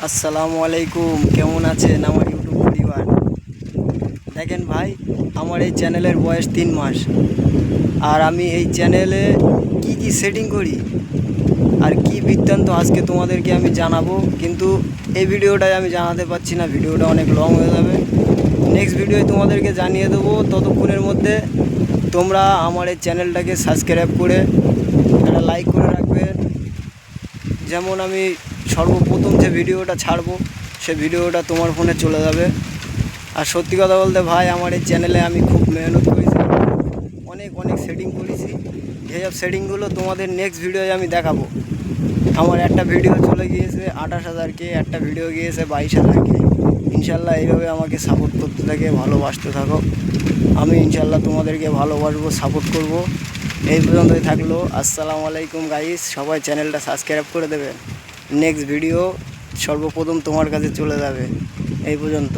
আসসালামু আলাইকুম, কেমন আছেন আমার ইউটিউব পরিবার? দেখেন ভাই, আমার এই চ্যানেলের বয়স 3 মাস। আর আমি এই চ্যানেলে কি সেটিং করি আর কি বৃত্তান্ত আজকে তোমাদেরকে আমি জানাবো, কিন্তু এই ভিডিওটায় আমি জানাতে পারছি না, ভিডিওটা অনেক লং হয়ে যাবে। নেক্সট ভিডিওয় তোমাদেরকে জানিয়ে দেবো। ততক্ষণের মধ্যে তোমরা আমার এই চ্যানেলটাকে সাবস্ক্রাইব করে একটা লাইক করে রাখবেন। যেমন আমি সর্বপ্রথম যে ভিডিওটা ছাড়বো সে ভিডিওটা তোমার ফোনে চলে যাবে। আর সত্যি কথা বলতে ভাই, আমার এই চ্যানেলে আমি খুব মেহনত করেছি, অনেক অনেক সেটিং করেছি। যেসব সেটিংগুলো তোমাদের নেক্সট ভিডিওয় আমি দেখাবো। আমার একটা ভিডিও চলে গিয়েছে 28,000 কে, একটা ভিডিও গিয়েছে 22,000 কে। ইনশাল্লাহ এইভাবে আমাকে সাপোর্ট করতে থাকে, ভালোবাসতে থাকো। আমি ইনশাল্লাহ তোমাদেরকে ভালোবাসবো, সাপোর্ট করব। এই পর্যন্তই থাকলো। আসসালামু আলাইকুম গাইস, সবাই চ্যানেলটা সাবস্ক্রাইব করে দেবে। নেক্সট ভিডিও সর্বপ্রথম তোমার কাছে চলে যাবে। এই পর্যন্ত।